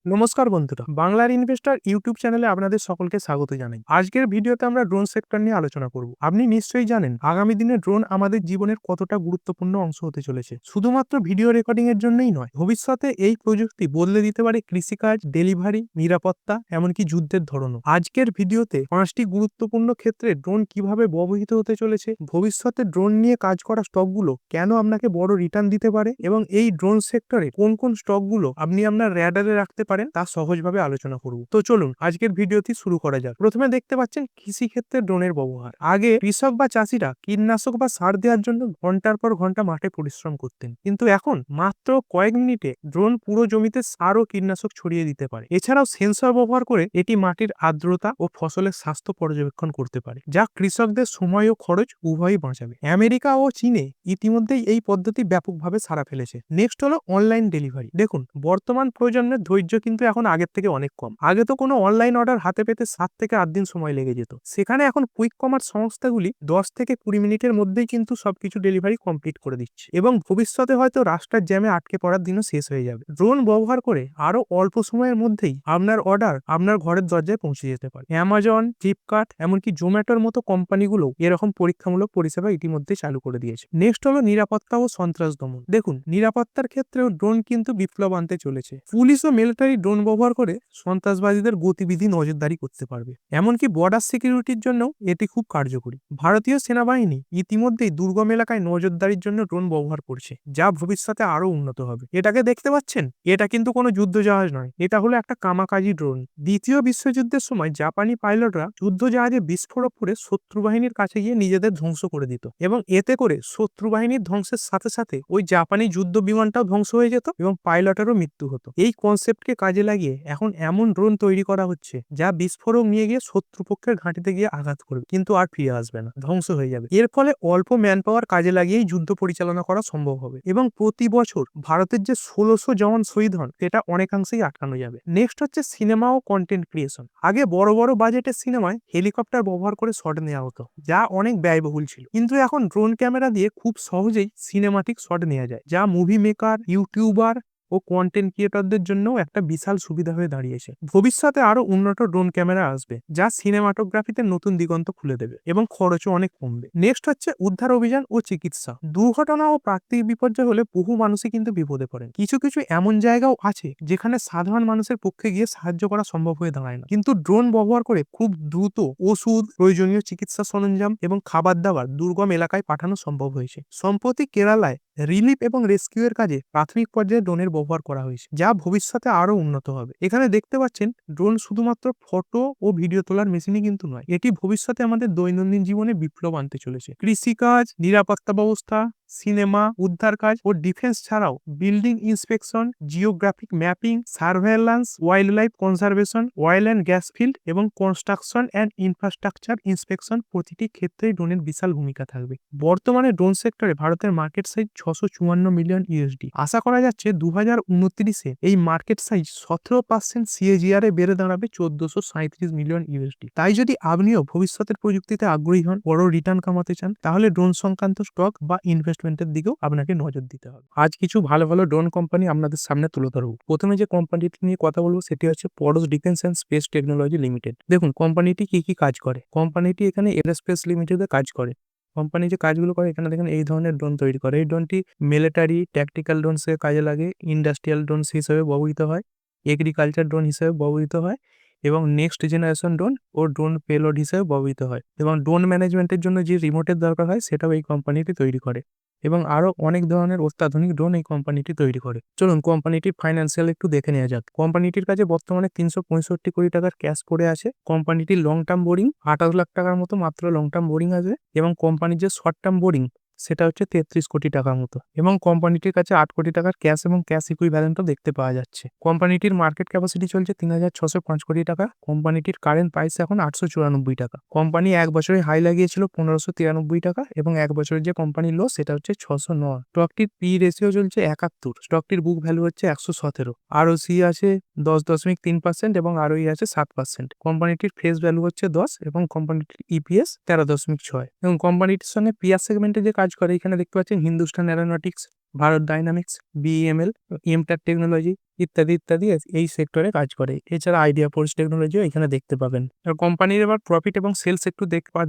নমস্কার বন্ধুরা, বাংলার ইনভেস্টর ইউটিউব চ্যানেলে আপনাদের সকলকে স্বাগত জানাই। আজকের ভিডিওতে আমরা ড্রোন সেক্টর নিয়ে আলোচনা করব। আপনি নিশ্চয়ই জানেন আগামী দিনে ড্রোন আমাদের জীবনের কতটা গুরুত্বপূর্ণ অংশ হতে চলেছে। শুধুমাত্র ভিডিও রেকর্ডিং এর জন্যই নয়, ভবিষ্যতে এই প্রযুক্তি বদলে দিতে পারে কৃষিকাজ, ডেলিভারি, নিরাপত্তা, এমনকি যুদ্ধের ধরনও। আজকের ভিডিওতে 5টি গুরুত্বপূর্ণ ক্ষেত্রে ড্রোন কিভাবে ব্যবহৃত হতে চলেছে, ভবিষ্যতে ড্রোন নিয়ে কাজ করা স্টকগুলো কেন আপনাকে বড় রিটার্ন দিতে পারে এবং এই ড্রোন সেক্টরে কোন কোন স্টকগুলো আপনি আপনার র্যাডারে রাখতে পারেন তা সহজভাবে আলোচনা করব। তো চলুন আজকের ভিডিওটি শুরু করা যাক। প্রথমে দেখতে পাচ্ছেন কৃষি ক্ষেত্রে ড্রোনের ব্যবহার। আগে কৃষক বা চাষিরা কীটনাশক বা সার দেওয়ার জন্য ঘন্টার পর ঘন্টা মাঠে পরিশ্রম করতেন, কিন্তু এখন মাত্র কয়েক মিনিটে ড্রোন পুরো জমিতে সার ও কীটনাশক ছড়িয়ে দিতে পারে। এছাড়াও সেন্সর ব্যবহার করে এটি মাটির আর্দ্রতা ও ফসলের স্বাস্থ্য পর্যবেক্ষণ করতে পারে, যা কৃষকদের সময় ও খরচ উভয়ই বাঁচাবে। আমেরিকা ও চীনে ইতিমধ্যেই এই পদ্ধতি ব্যাপকভাবে সাড়া ফেলেছে। নেক্সট হলো অনলাইন ডেলিভারি। দেখুন, বর্তমান প্রজন্মের ধৈর্য কিন্তু এখন আগের থেকে অনেক কম। আগে তো কোনো অনলাইন অর্ডার হাতে পেতে 7 থেকে 8 দিন সময় লেগে যেত, সেখানে এখন কুইক কমার্স সংস্থাগুলি 10 থেকে 20 মিনিটের মধ্যেই কিন্তু সবকিছু ডেলিভারি কমপ্লিট করে দিচ্ছে এবং ভবিষ্যতে হয়তো রাস্তার জ্যামে আটকে পড়ার দিনও শেষ হয়ে যাবে। ড্রোন ব্যবহার করে আরো অল্প সময়ের মধ্যেই আপনার অর্ডার আপনার ঘরের দরজায় পৌঁছে যেতে পারে। অ্যামাজন, ফ্লিপকার্ট, এমনকি জোম্যাটোর মতো কোম্পানিগুলো এরকম পরীক্ষামূলক পরিষেবা ইতিমধ্যে চালু করে দিয়েছে। নেক্সট হলো নিরাপত্তা ও সন্ত্রাস দমন। দেখুন, নিরাপত্তার ক্ষেত্রেও ড্রোন কিন্তু বিপ্লব আনতে চলেছে। পুলিশ ও মিলিটারি ড্রোন ব্যবহার করে সন্ত্রাসবাদীদের গতিবিধি নজরদারি করতে পারবে, এমনকি বর্ডার সিকিউরিটির জন্য এটি খুব কার্যকরী। ভারতীয় সেনাবাহিনী ইতিমধ্যেই দুর্গম এলাকায় নজরদারির জন্য ড্রোন ব্যবহার করছে, যা ভবিষ্যতে আরো উন্নত হবে। এটাকে দেখতে পাচ্ছেন, এটা কিন্তু কোনো যুদ্ধ জাহাজ নয়, এটা হলো একটা কামাকাজি ড্রোন। দ্বিতীয় বিশ্বযুদ্ধের সময় জাপানি পাইলটরা যুদ্ধ জাহাজে বিস্ফোরক করে শত্রু বাহিনীর কাছে গিয়ে নিজেদের ধ্বংস করে দিত এবং এতে করে শত্রু বাহিনীর ধ্বংসের সাথে সাথে ওই জাপানি যুদ্ধ বিমানটাও ধ্বংস হয়ে যেত এবং পাইলটেরও মৃত্যু হতো। এই কনসেপ্টকে কাজে লাগিয়ে এখন এমন ড্রোন তৈরি করা হচ্ছে যা বিস্ফোরক নিয়ে গিয়ে শত্রুপক্ষের ঘাঁটিতে গিয়ে আঘাত করবে, কিন্তু আর ফিরে আসবে না, ধ্বংস হয়ে যাবে। এর ফলে অল্প ম্যান পাওয়ার কাজে লাগিয়েই যুদ্ধ পরিচালনা করা সম্ভব হবে এবং প্রতি বছর ভারতের যে 1600 জওয়ান শহীদ হন সেটা অনেকাংশেই আটকানো যাবে। নেক্সট হচ্ছে সিনেমা ও কন্টেন্ট ক্রিয়েশন। আগে বড় বড় বাজেটের সিনেমায় হেলিকপ্টার ব্যবহার করে শট নেওয়া হতো, যা অনেক ব্যয়বহুল ছিল, কিন্তু এখন ড্রোন ক্যামেরা দিয়ে খুব সহজেই সিনেমাটিক শট নেওয়া যায়, যা মুভি মেকার, ইউটিউবার ও কন্টেন্ট ক্রিয়েটরদের জন্য একটা বিশাল সুবিধা হয়ে দাঁড়িয়েছে। ভবিষ্যতে আরো উন্নত ড্রোন ক্যামেরা আসবে, যা সিনেমাটোগ্রাফিতে নতুন দিগন্ত খুলে দেবে এবং খরচও অনেক কমবে। নেক্সট হচ্ছে উদ্ধার অভিযান ও চিকিৎসা। দুর্ঘটনা ও প্রাকৃতিক বিপর্যয় হলে বহু মানুষই কিন্তু বিপদে পড়েন। কিছু কিছু এমন জায়গাও আছে যেখানে সাধারণ মানুষের পক্ষে গিয়ে সাহায্য করা সম্ভব হয়ে দাঁড়ায় না, কিন্তু ড্রোন ব্যবহার করে খুব দ্রুত ওষুধ, প্রয়োজনীয় চিকিৎসা সরঞ্জাম এবং খাবার দাবার দুর্গম এলাকায় পাঠানো সম্ভব হয়েছে। সম্প্রতি কেরালায় রিলিফ এবং রেস্কিউয়ের কাজে প্রাথমিক পর্যায়ে ড্রোনের ব্যবহার করা হয়েছে, যা ভবিষ্যতে আরো উন্নত হবে। এখানে দেখতে পাচ্ছেন, ড্রোন শুধুমাত্র ফটো ও ভিডিও তোলার মেশিনই কিন্তু নয়, এটি ভবিষ্যতে আমাদের দৈনন্দিন জীবনে বিপ্লব আনতে চলেছে। কৃষিকাজ, নিরাপত্তা ব্যবস্থা, সিনেমা, উদ্ধার কাজ ও ডিফেন্স ছাড়াও building inspection, geographic mapping, surveillance, wildlife conservation, oil and gas field এবং কনস্ট্রাকশন অ্যান্ড ইনফ্রাস্ট্রাকচার ইন্সপেকশন, প্রতিটি ক্ষেত্রেই ড্রোনের বিশাল ভূমিকা থাকবে। বর্তমানে ড্রোন সেক্টরে ভারতের মার্কেট সাইজ 654 মিলিয়ন ইউএসডি। আশা করা যাচ্ছে 2029-এ এই মার্কেট সাইজ 17% সিএজিআর এ বেড়ে দাঁড়াবে 1437 মিলিয়ন ইউএসডি। তাই যদি আপনিও ভবিষ্যতের প্রযুক্তিতে আগ্রহী হন, বড় রিটার্ন কামাতে চান, তাহলে ড্রোন সংক্রান্ত স্টক বা ইনভেস্টমেন্টের দিকেও আপনাকে নজর দিতে হবে। আজ কিছু ভালো ভালো ড্রোন কোম্পানি আপনাদের সামনে তুলে ধরবো। প্রথমে যে কোম্পানিটি নিয়ে কথা বলবো সেটি হচ্ছে পরশ defence and space technology limited. দেখুন, কোম্পানিটি কি কি কাজ করে। কোম্পানিটি এখানে এরোস্পেস লিমিটেডে কাজ করে। কোম্পানি যে কাজগুলো করে, এখানে দেখেন এই ধরনের ড্রোন তৈরি করে। এই ড্রোনটি মিলিটারি, ট্যাকটিক্যাল ড্রোনস এর কাজে লাগে, ইন্ডাস্ট্রিয়াল ড্রোনস হিসেবে ব্যবহৃত হয়, এগ্রিকালচার ড্রোন হিসেবে ব্যবহৃত হয় এবং নেক্সট জেনারেশন ড্রোন ও ড্রোন পেলোড হিসেবে ব্যবহৃত হয় এবং ড্রোন ম্যানেজমেন্টের জন্য যে রিমোটের দরকার হয় সেটাও এই কোম্পানিটি তৈরি করে এবং আরো অনেক ধরনের অত্যাধুনিক ড্রোন এই কোম্পানিটি তৈরি করে। চলুন কোম্পানিটির ফাইন্যান্সিয়াল একটু দেখে নেওয়া যাক। কোম্পানিটির কাছে বর্তমানে 365 কোটি টাকার ক্যাশ পড়ে আছে। কোম্পানিটির লং টার্ম বোরিং 28 লাখ টাকার মতো মাত্র লং টার্ম বোরিং আছে এবং কোম্পানির যে শর্ট টার্ম বোরিং সেটা হচ্ছে 33 কোটি টাকার মতো এবং কোম্পানিটির কাছে 8 কোটি টাকার ক্যাশ এবং ক্যাশ ইকুইভ্যালেন্টও দেখতে পাওয়া যাচ্ছে। কোম্পানিটির মার্কেট ক্যাপাসিটি চলছে 3605 কোটি টাকা। কোম্পানিটির কারেন্ট প্রাইস এখন 894 টাকা। কোম্পানি এক বছরে হাই লাগিয়েছিল 1593 টাকা এবং এক বছরের যে কোম্পানির লো সেটা হচ্ছে 609। স্টকটির পি রেশিও চলছে 71। স্টকটির বুক ভ্যালু হচ্ছে 117। আরওসি আছে 10.3% এবং আরওই আছে 7%। কোম্পানিটির ফেস ভ্যালু হচ্ছে 10 এবং কোম্পানিটির ইপিএস 13.6 এবং কোম্পানিটির সঙ্গে পিয়ার সেগমেন্টে যে কাজ করে, এখানে দেখতে পাচ্ছেন Hindustan aeronautics, Bharat dynamics, BEML, MTech technology ইত্যাদি ইত্যাদি এই সেক্টরে কাজ করে। এছাড়া আইডিয়া ফোর্স টেকনোলজিও এখানে দেখতে পাবেন। কোম্পানির এবার প্রফিট এবং সেলস একটু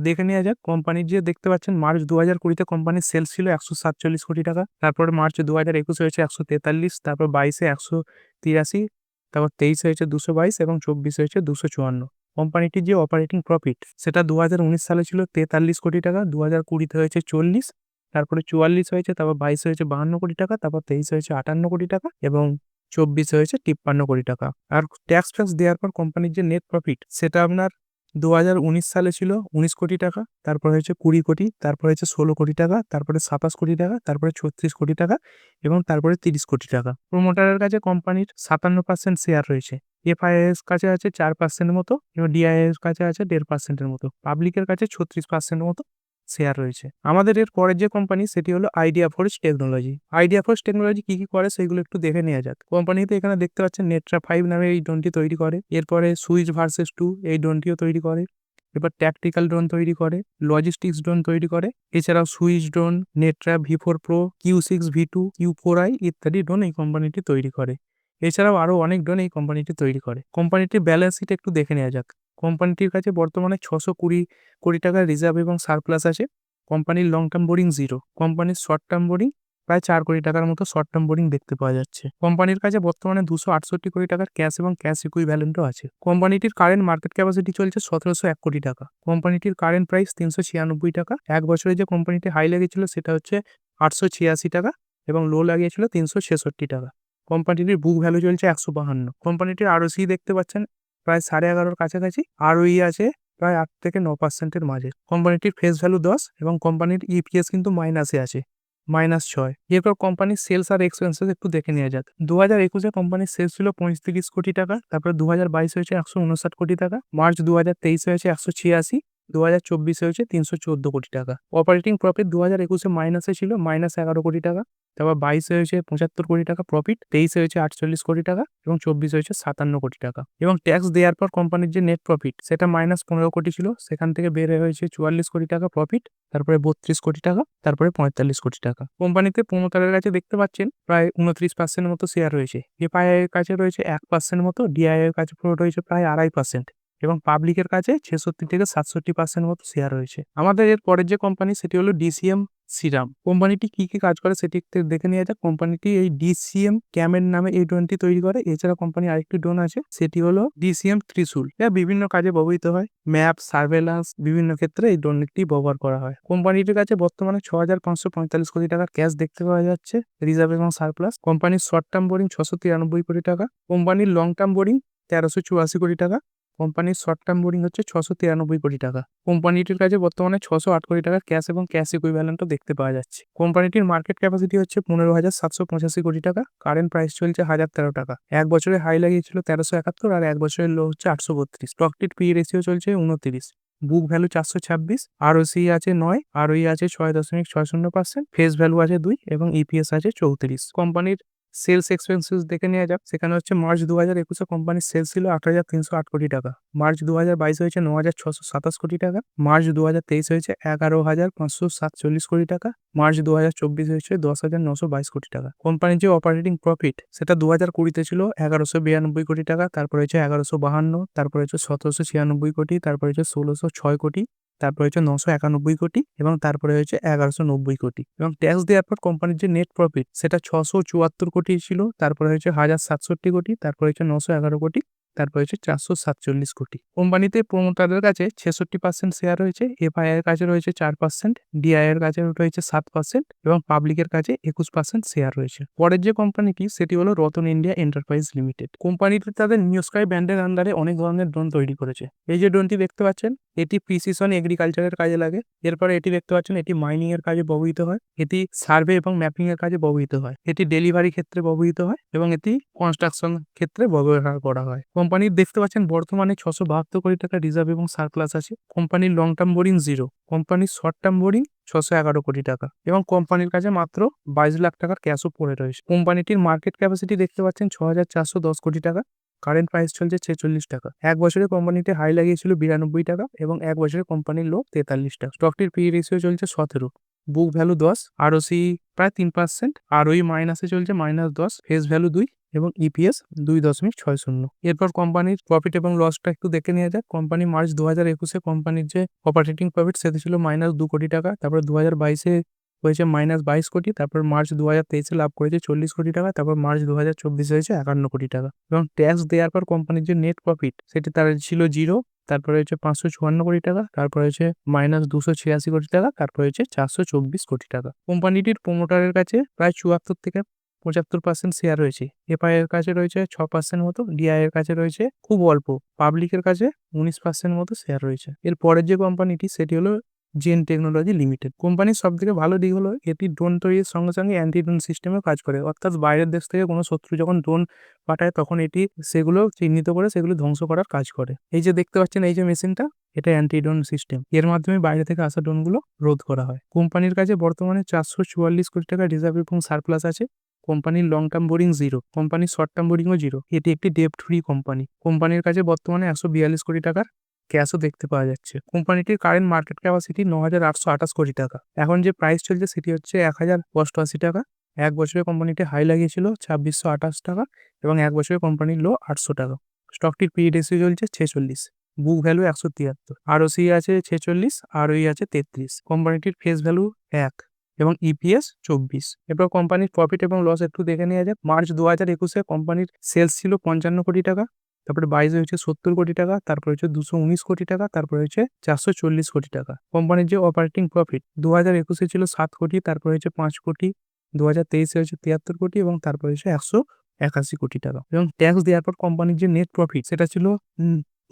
দেখে নেওয়া যাক। কোম্পানির যে দেখতে পাচ্ছেন মার্চ 2020-তে কোম্পানির সেলস ছিল 147 কোটি টাকা, তারপরে মার্চ 2021 হয়েছে 143, তারপর 22-এ 183, তারপর 23-এ হয়েছে 222 এবং 24-এ হয়েছে 254। কোম্পানিটির যে অপারেটিং প্রফিট সেটা 2019 সালে ছিল 43 কোটি টাকা, 2020-তে হয়েছে 40, তারপরে 44 হয়েছে, তারপর 22 হয়েছে 52 কোটি টাকা, তারপর 23 হয়েছে 58 কোটি টাকা এবং 24 হয়েছে 53 কোটি টাকা। আর ট্যাক্স ফ্যাক্স দেওয়ার পর কোম্পানির যে নেট প্রফিট সেটা আপনার 2019 সালে ছিল 19 কোটি টাকা, তারপর হয়েছে 20 কোটি, তারপর হয়েছে 16 কোটি টাকা, তারপরে 27 কোটি টাকা, তারপরে 36 কোটি টাকা এবং তারপরে 30 কোটি টাকা। প্রোমোটারের কাছে কোম্পানির 57% শেয়ার রয়েছে। এফআইএস কাছে আছে 4% মতো এবং ডিআইএস কাছে আছে 1.5%-এর মতো। পাবলিকের কাছে 36% মতো শেয়ার রয়েছে। আমাদের এর পরের যে কোম্পানি সেটি হলো idea force technology. Idea force technology কি করে সেগুলো একটু দেখে নেওয়া যাক। কোম্পানিতে এখানে দেখতে পাচ্ছেন নেট্রা 5 নামে এই ড্রোনটি তৈরি করে। এরপরে সুইচ ভার্সেস 2 এই ড্রোনটিও তৈরি করে। এবার ট্যাকটিক্যাল ড্রোন তৈরি করে, লজিস্টিক্স ড্রোন তৈরি করে। এছাড়াও switch drone, নেট্রা V4 pro, Q6 V2, Q4i ইত্যাদি ড্রোন এই কোম্পানিটি তৈরি করে। এছাড়াও আরও অনেক ড্রোন এই কোম্পানিটি তৈরি করে। কোম্পানিটির ব্যালেন্স শিট একটু দেখে নেওয়া যাক। কোম্পানিটির কাছে বর্তমানে 620 কোটি টাকার রিজার্ভ এবং সারপ্লাস আছে। কোম্পানির লং টার্ম বোরিং 0, কোম্পানির শর্ট টার্ম বোরিং প্রায় 4 কোটি টাকার মতো শর্ট টার্ম বোরিং দেখতে পাওয়া যাচ্ছে। কোম্পানির কাছে বর্তমানে 268 কোটি টাকার ক্যাশ এবং ক্যাশ ইকুইভ্যালেন্টও আছে। কোম্পানিটির কারেন্ট মার্কেট ক্যাপাসিটি চলছে 1701 কোটি টাকা। কোম্পানিটির কারেন্ট প্রাইস 396 টাকা। এক বছরে যে কোম্পানিটি হাই লেগেছিল সেটা হচ্ছে 886 টাকা এবং লো লাগিয়েছিল 366 টাকা। কোম্পানিটির বুক ভ্যালু চলছে 152। কোম্পানিটির আরওসি দেখতে পাচ্ছেন প্রায় 11.5-এর কাছাকাছি। আরওই আছে প্রায় 8 থেকে 9%-এর মাঝে। কোম্পানিটির ফেস ভ্যালু 10 এবং কোম্পানির ইপিএস কিন্তু মাইনাসে আছে, -6। এরপর কোম্পানির সেলস আর এক্সপেন্সেস একটু দেখে নেওয়া যাক। 2021-এ কোম্পানির সেলস ছিল 35 কোটি টাকা, তারপরে 2022 হয়েছে 159 কোটি টাকা, মার্চ 2023 হয়েছে 186, 2024 হয়েছে 314 কোটি টাকা। অপারেটিং প্রফিট 2021-এ মাইনাসে ছিল -11 কোটি টাকা, তারপর 22 হয়েছে 75 কোটি টাকা প্রফিট, 23 হয়েছে 48 কোটি টাকা এবং 24 হয়েছে 57 কোটি টাকা। এবং ট্যাক্স দেওয়ার পর কোম্পানির যে নেট প্রফিট সেটা -15 কোটি ছিল, সেখান থেকে বেড়ে হয়েছে 44 কোটি টাকা প্রফিট, তারপরে 32 কোটি টাকা, তারপরে 45 কোটি টাকা। কোম্পানিতে প্রমোটারের কাছে দেখতে পাচ্ছেন প্রায় 29% মতো শেয়ার রয়েছে। এফআইআই এর কাছে রয়েছে 1% মতো, ডিআই এর কাছে রয়েছে প্রায় 2.5% এবং পাবলিকের কাছে 66 থেকে 67% মতো শেয়ার রয়েছে। আমাদের এর পরের যে কোম্পানি সেটি হলো ডিসিএম সিরাম। কোম্পানিটি কি কাজ করে সেটি একটু দেখে নেওয়া যাক। কোম্পানিটি এই ডিসিএম ক্যামের নামে এই ড্রোনটি তৈরি করে। এছাড়া কোম্পানি আরেকটি ড্রোন আছে সেটি হলো ডিসিএম ত্রিশূল। এটা বিভিন্ন কাজে ব্যবহৃত হয়, ম্যাপ, সার্ভেলান্স বিভিন্ন ক্ষেত্রে এই ড্রোনটি ব্যবহার করা হয়। কোম্পানিটির কাছে বর্তমানে 6,545 কোটি টাকার ক্যাশ দেখতে পাওয়া যাচ্ছে, রিজার্ভ এবং সারপ্লাস। কোম্পানির শর্ট টার্ম বোরিং 693 কোটি টাকা, কোম্পানির লং টার্ম বোরিং 1384 কোটি টাকা, কোম্পানির শর্ট টার্ম বোরিং হচ্ছে 693 কোটি টাকা। কোম্পানিটির কাছে বর্তমানে 608 কোটি টাকার ক্যাশ এবং ক্যাশ ইকুইভ্যালেন্টও দেখতে পাওয়া যাচ্ছে। কোম্পানিটির মার্কেট ক্যাপাসিটি হচ্ছে 15,785 কোটি টাকা। কারেন্ট প্রাইস চলছে 1013 টাকা। এক বছরে হাই লাগিয়েছিল 1371 আর এক বছরের লো হচ্ছে 832। স্টকটির পি রেশিও চলছে 29। বুক ভ্যালু 426, আরওসি আছে 9, আরওই আছে 6.60%, ফেস ভ্যালু আছে 2 এবং ইপিএস আছে 34। কোম্পানির সেলস এক্সপেন্সেস দেখে নেওয়া যাক। সেখানে হচ্ছে মার্চ 2021-এ কোম্পানির সেলস ছিল 8,308 কোটি টাকা, মার্চ 2022 হয়েছে 9,627 কোটি টাকা, মার্চ 2023 হয়েছে 11,547 কোটি টাকা, মার্চ 2024 হয়েছে 10,922 কোটি টাকা। কোম্পানির যে অপারেটিং প্রফিট সেটা 2020-তে ছিল 1,192 কোটি টাকা, তারপর হচ্ছে 1,152, তারপর হচ্ছে 1,796 কোটি, তারপর হচ্ছে 1,606 কোটি, তারপরে হচ্ছে 991 কোটি এবং তারপরে হচ্ছে 1,190 কোটি। এবং ট্যাক্স দেওয়ার পর কোম্পানির যে নেট প্রফিট সেটা 674 কোটি ছিল, তারপরে হচ্ছে 1,067 কোটি, তারপরে হচ্ছে 911 কোটি, তারপরে হচ্ছে 447 কোটি। কোম্পানিতে প্রমোটারের কাছে 66% শেয়ার রয়েছে, এফআইআই এর কাছে রয়েছে 4%, ডিআই এর কাছে রয়েছে 7% এবং পাবলিকের কাছে 21% শেয়ার রয়েছে। পরের যে কোম্পানিটি সেটি হলো রতন ইন্ডিয়া এন্টারপ্রাইজ লিমিটেড। কোম্পানিটি তাদের নিউ স্কাই ব্র্যান্ডের আন্ডারে অনেক ধরনের ড্রোন তৈরি করেছে। এই যে ড্রোনটি দেখতে পাচ্ছেন এটি প্রিসিশন এগ্রিকালচারের কাজে লাগে। এরপরে এটি দেখতে পাচ্ছেন এটি মাইনিং এর কাজে ব্যবহৃত হয়, এটি সার্ভে এবং ম্যাপিং এর কাজে ব্যবহৃত হয়, এটি ডেলিভারি ক্ষেত্রে ব্যবহৃত হয় এবং এটি কনস্ট্রাকশন ক্ষেত্রে ব্যবহার করা হয়। কোম্পানির দেখতে পাচ্ছেন বর্তমানে 672 কোটি টাকা রিজার্ভ এবং সারপ্লাস আছে। কোম্পানির লং টার্ম বোরিং 0, কোম্পানির শর্ট টার্ম বোরিং 611 কোটি টাকা এবং কোম্পানির কাছে মাত্র 22 লাখ টাকার ক্যাশও পড়ে রয়েছে। কোম্পানিটির মার্কেট ক্যাপাসিটি দেখতে পাচ্ছেন 6,410 কোটি টাকা। কারেন্ট প্রাইস চলছে 46 টাকা। এক বছরে কোম্পানিতে হাই লাগিয়েছিল 92 টাকা এবং এক বছরে কোম্পানির লো 43 টাকা। স্টকটির পি রেশিও চলছে 17। বুক ভ্যালু 10, আরওসি প্রায় 3%, আরওই মাইনাসে চলছে -10, ফেস ভ্যালু 2 এবং ইপিএস 2.60। এরপর কোম্পানির প্রফিট এবং লসটা একটু দেখে নেওয়া যাক। কোম্পানি মার্চ 2021-এ কোম্পানির যে অপারেটিং প্রফিট সেটা ছিল -2 কোটি টাকা, তারপর 2022-এ হয়েছে -22 কোটি, তারপর মার্চ 2023-এ লাভ করেছে 40 কোটি টাকা, তারপর মার্চ 2024-এ হয়েছে 51 কোটি টাকা এবং ট্যাক্স দেওয়ার পর কোম্পানির যে নেট প্রফিট সেটি তার ছিল 0, তারপরে হচ্ছে 554 কোটি টাকা, তারপরে হচ্ছে -286 কোটি টাকা, তারপরে হচ্ছে 424 কোটি টাকা। কোম্পানিটির প্রোমোটারের কাছে প্রায় 74 থেকে 75% শেয়ার রয়েছে। এফআই এর কাছে রয়েছে 6% মতো, ডিআই এর কাছে রয়েছে খুব অল্প, পাবলিকের কাছে 19% মতো শেয়ার রয়েছে। এর পরের যে কোম্পানিটি সেটি হলো জেন টেকনোলজি লিমিটেড। কোম্পানির সব থেকে ভালো দিক হলো এটি ড্রোন তৈরির সঙ্গে সঙ্গে অ্যান্টি ড্রোন সিস্টেমেও কাজ করে, অর্থাৎ বাইরের দেশ থেকে কোনো শত্রু যখন ড্রোন পাঠায় তখন এটি সেগুলো চিহ্নিত করে সেগুলো ধ্বংস করার কাজ করে। এই যে দেখতে পাচ্ছেন এই যে মেশিনটা, এটা অ্যান্টি ড্রোন সিস্টেম। এর মাধ্যমে বাইরে থেকে আসা ড্রোনগুলো রোধ করা হয়। কোম্পানির কাছে বর্তমানে 444 কোটি টাকা রিজার্ভ এবং সারপ্লাস আছে। কোম্পানির লং টার্ম বোরিং 0, কোম্পানির শর্ট টার্ম বোরিংও 0। এটি একটি ডেপ্ট ফ্রি কোম্পানি। কোম্পানির কাছে বর্তমানে 142 কোটি টাকার ক্যাশও দেখতে পাওয়া যাচ্ছে। কোম্পানিটির কারেন্ট মার্কেট ক্যাপাসিটি 9,828 কোটি টাকা। এখন যে প্রাইস চলছে সেটি হচ্ছে 1,088 টাকা। এক বছরে কোম্পানিটি হাই লাগিয়েছিল 2,628 টাকা এবং এক বছরে কোম্পানির লো 800 টাকা। স্টকটির পি রেশিও চলছে 46, বুক ভ্যালু 173, আরওসি আছে 46, আরওই আছে 33। কোম্পানিটির ফেস ভ্যালু 1 এবং ইপিএস 24। এরপর কোম্পানির প্রফিট এবং লস একটু দেখে নেওয়া যাক। মার্চ 2021-এ কোম্পানির সেলস ছিল 55 কোটি টাকা, তারপরে 22-এ হচ্ছে 70 কোটি টাকা, তারপরে হচ্ছে 219 কোটি টাকা, তারপরে হচ্ছে 440 কোটি টাকা। কোম্পানির যে অপারেটিং প্রফিট 2021-এ ছিল 7 কোটি, তারপরে হচ্ছে 5 কোটি, 2023-এ হচ্ছে 73 কোটি এবং তারপরে হচ্ছে 181 কোটি টাকা। এবং ট্যাক্স দেওয়ার পর কোম্পানির যে নেট প্রফিট সেটা ছিল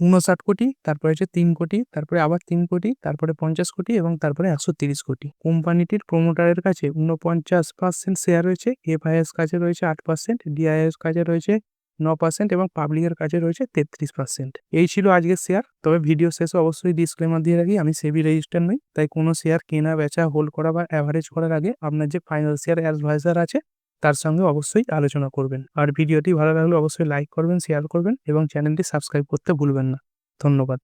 59 কোটি, তারপরে হচ্ছে 3 কোটি, তারপরে আবার 3 কোটি, তারপরে 50 কোটি এবং তারপরে 130 কোটি। কোম্পানিটির প্রোমোটারের কাছে 49% শেয়ার রয়েছে, এফআইএস কাছে রয়েছে 8%, ডিআইএস কাছে রয়েছে 9% এবং পাবলিকের কাছে রয়েছে 33%। এই ছিল আজকের শেয়ার। তবে ভিডিও শেষে অবশ্যই ডিসক্লেমার দিয়ে রাখি, আমি সেবি রেজিস্টার নই, তাই কোনো শেয়ার কেনা বেচা হোল্ড করা বা অ্যাভারেজ করার আগে আপনার যে ফাইন্যান্সিয়াল অ্যাডভাইজার আছে তার সঙ্গে অবশ্যই আলোচনা করবেন। আর ভিডিওটি ভালো লাগলে অবশ্যই লাইক করবেন, শেয়ার করবেন এবং চ্যানেলটি সাবস্ক্রাইব করতে ভুলবেন না। ধন্যবাদ।